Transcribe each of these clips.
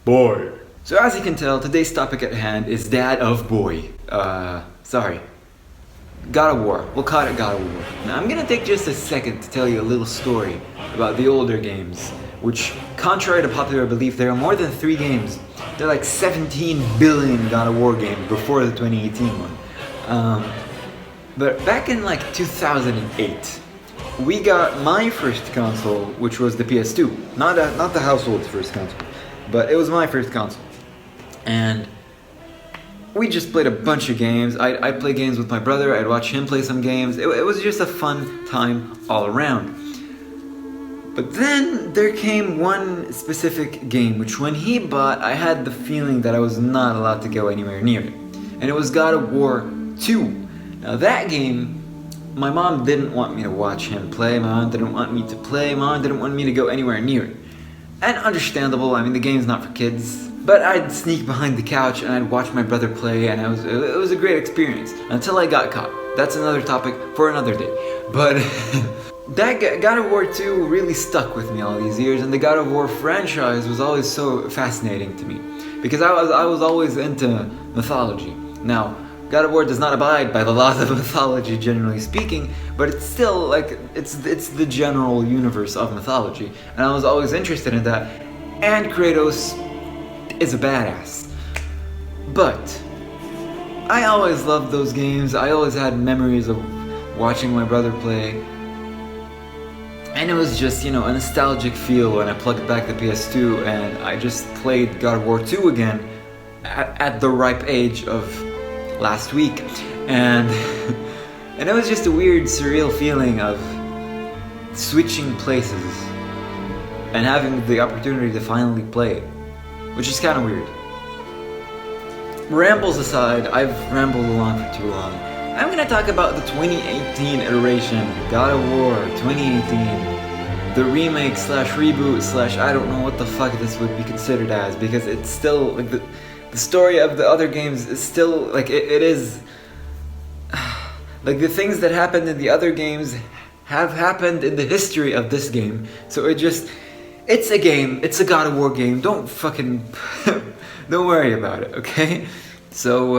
Boy. So as you can tell, today's topic at hand is that of boy. God of War. We'll call it God of War. Now I'm gonna take just a second to tell you a little story about the older games, which, contrary to popular belief, there are more than 3 games. There are like 17 billion God of War games before the 2018 one. But back in like 2008, we got my first console, which was the PS2. Not the household's first console, but it was my first console. And we just played a bunch of games. I'd play games with my brother, I'd watch him play some games. It was just a fun time all around. But then there came one specific game, which when he bought, I had the feeling that I was not allowed to go anywhere near it. And it was God of War 2. Now that game, my mom didn't want me to watch him play, my mom didn't want me to play, my mom didn't want me to go anywhere near it. And understandable, I mean the game's not for kids. But I'd sneak behind the couch and I'd watch my brother play, and it was a great experience until I got caught. That's another topic for another day. But that God of War 2 really stuck with me all these years, and the God of War franchise was always so fascinating to me because I was always into mythology. Now, God of War does not abide by the laws of mythology, generally speaking, but it's still like it's the general universe of mythology, and I was always interested in that. And Kratos is a badass. But I always loved those games. I always had memories of watching my brother play. And it was just, a nostalgic feel when I plugged back the PS2 and I just played God of War 2 again at the ripe age of last week. And it was just a weird, surreal feeling of switching places and having the opportunity to finally play it, which is kind of weird. Rambles aside, I've rambled along for too long. I'm gonna talk about the 2018 iteration, God of War 2018. The remake slash reboot slash I don't know what the fuck this would be considered as, because it's still, like, the story of the other games is still, like, it is, like, the things that happened in the other games have happened in the history of this game. So it's a game, it's a God of War game, don't worry about it, okay? So,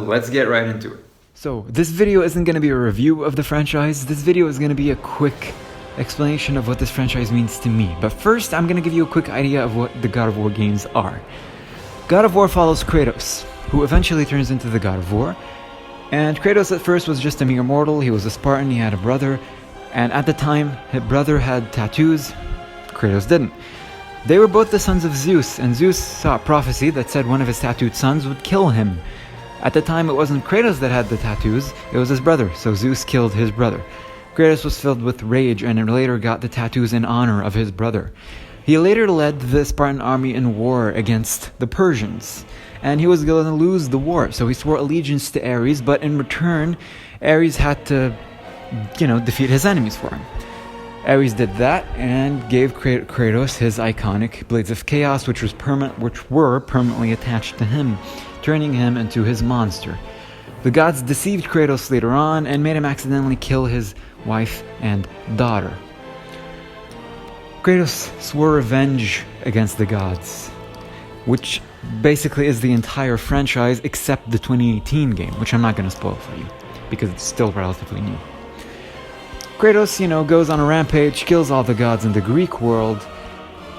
let's get right into it. So, this video isn't going to be a review of the franchise, this video is going to be a quick explanation of what this franchise means to me. But first, I'm going to give you a quick idea of what the God of War games are. God of War follows Kratos, who eventually turns into the God of War. And Kratos at first was just a mere mortal, he was a Spartan, he had a brother, and at the time, his brother had tattoos, Kratos didn't. They were both the sons of Zeus, and Zeus saw a prophecy that said one of his tattooed sons would kill him. At the time, it wasn't Kratos that had the tattoos, it was his brother, so Zeus killed his brother. Kratos was filled with rage and later got the tattoos in honor of his brother. He later led the Spartan army in war against the Persians, and he was going to lose the war, so he swore allegiance to Ares, but in return, Ares had to, defeat his enemies for him. Ares did that and gave Kratos his iconic Blades of Chaos, which were permanently attached to him, turning him into his monster. The gods deceived Kratos later on and made him accidentally kill his wife and daughter. Kratos swore revenge against the gods, which basically is the entire franchise except the 2018 game, which I'm not going to spoil for you, because it's still relatively new. Kratos, goes on a rampage, kills all the gods in the Greek world,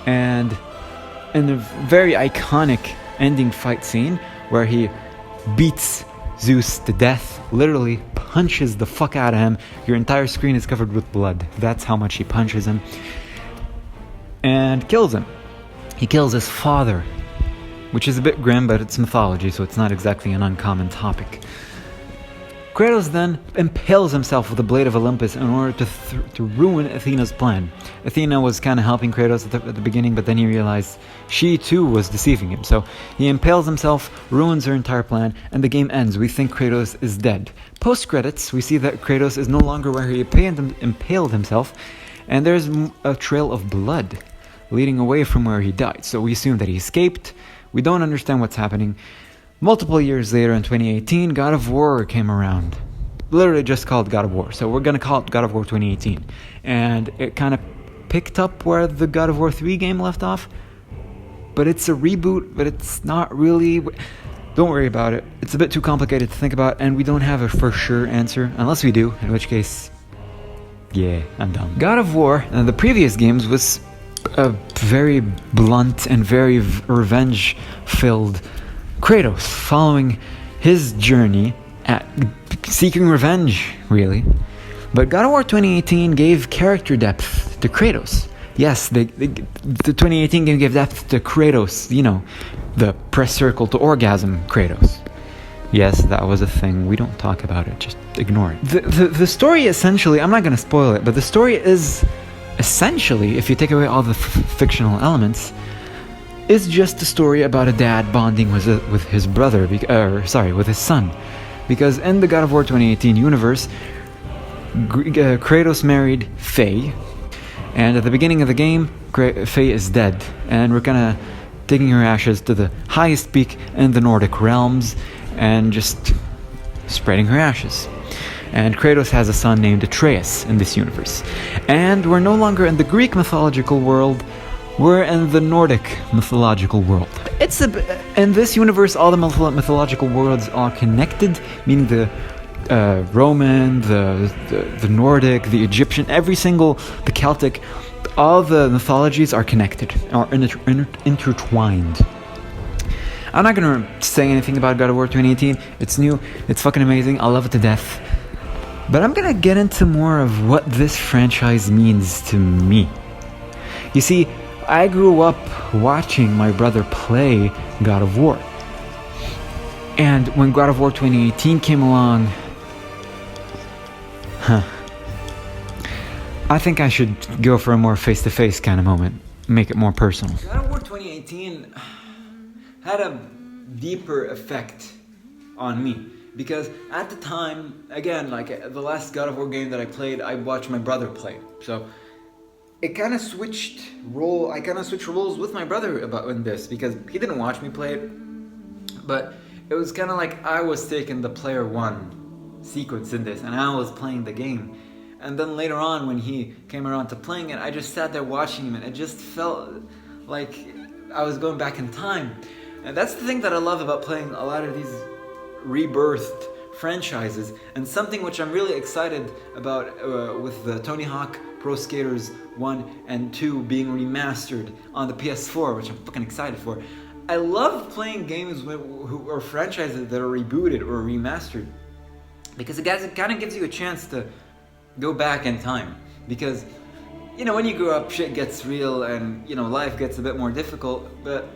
and in a very iconic ending fight scene where he beats Zeus to death, literally punches the fuck out of him. Your entire screen is covered with blood. That's how much he punches him. And kills him. He kills his father, which is a bit grim, but it's mythology, so it's not exactly an uncommon topic. Kratos then impales himself with the Blade of Olympus in order to ruin Athena's plan. Athena was kind of helping Kratos at the beginning, but then he realized she too was deceiving him. So he impales himself, ruins her entire plan, and the game ends. We think Kratos is dead. Post-credits, we see that Kratos is no longer where he impaled himself, and there's a trail of blood leading away from where he died. So we assume that he escaped. We don't understand what's happening. Multiple years later in 2018, God of War came around. Literally just called God of War. So we're going to call it God of War 2018. And it kind of picked up where the God of War 3 game left off. but it's a reboot, but it's not really. Don't worry about it. It's a bit too complicated to think about, and we don't have a for sure answer, unless we do, in which case, yeah, I'm done. God of War, the previous games, was a very blunt and very revenge-filled Kratos, following his journey at seeking revenge, really. But God of War 2018 gave character depth to Kratos. Yes, the 2018 game gave depth to Kratos, you know, the press circle to orgasm Kratos. Yes, that was a thing. We don't talk about it, just ignore it. The story essentially, I'm not going to spoil it, but the story is essentially, if you take away all the fictional elements, is just a story about a dad bonding with his brother, with his son. Because in the God of War 2018 universe, Kratos married Faye, and at the beginning of the game, Faye is dead, and we're kind of taking her ashes to the highest peak in the Nordic realms, and just spreading her ashes. And Kratos has a son named Atreus in this universe. And we're no longer in the Greek mythological world, we're in the Nordic mythological world. In this universe, all the mythological worlds are connected, meaning the Roman, the Nordic, the Egyptian, the Celtic, all the mythologies are connected, are intertwined. I'm not gonna say anything about God of War 2018. It's new, it's fucking amazing, I love it to death. But I'm gonna get into more of what this franchise means to me. You see, I grew up watching my brother play God of War. And when God of War 2018 came along, I think I should go for a more face-to-face kind of moment, make it more personal. God of War 2018 had a deeper effect on me, because at the time, again, like the last God of War game that I played, I watched my brother play. So it kind of switched roles with my brother in this, because he didn't watch me play it, but it was kind of like I was taking the player one sequence in this, and I was playing the game. And then later on, when he came around to playing it, I just sat there watching him, and it just felt like I was going back in time. And that's the thing that I love about playing a lot of these rebirthed franchises, and something which I'm really excited about with the Tony Hawk Pro Skaters 1 and 2 being remastered on the PS4, which I'm fucking excited for. I love playing games or franchises that are rebooted or remastered, because it kind of gives you a chance to go back in time. Because, you know, when you grow up, shit gets real, and, you know, life gets a bit more difficult, but,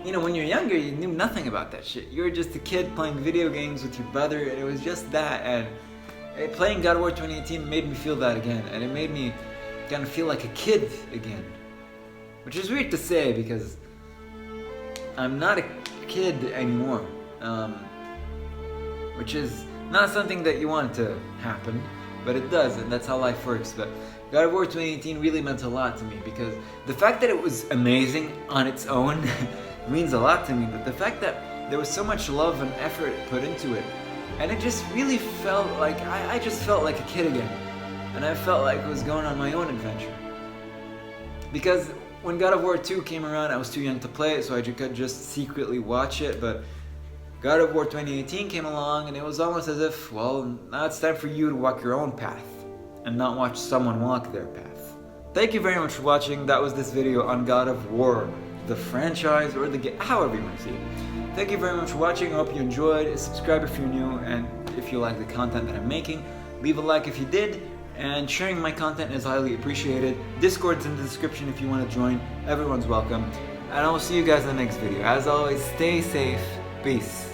you know, when you're younger, you knew nothing about that shit. You were just a kid playing video games with your brother, and it was just that, and playing God of War 2018 made me feel that again, and it made me kind of feel like a kid again. Which is weird to say, because I'm not a kid anymore, which is not something that you want to happen, but it does, and that's how life works. But God of War 2018 really meant a lot to me, because the fact that it was amazing on its own means a lot to me, but the fact that there was so much love and effort put into it, and it just really felt like, I just felt like a kid again, and I felt like I was going on my own adventure. Because when God of War 2 came around, I was too young to play it, so I could just secretly watch it, but God of War 2018 came along, and it was almost as if, well, now it's time for you to walk your own path, and not watch someone walk their path. Thank you very much for watching. That was this video on God of War, the franchise, or the game, however you want to see it. Thank you very much for watching. I hope you enjoyed. Subscribe if you're new, and if you like the content that I'm making, leave a like if you did, and sharing my content is highly appreciated. Discord's in the description if you want to join. Everyone's welcome, and I will see you guys in the next video. As always, stay safe. Peace.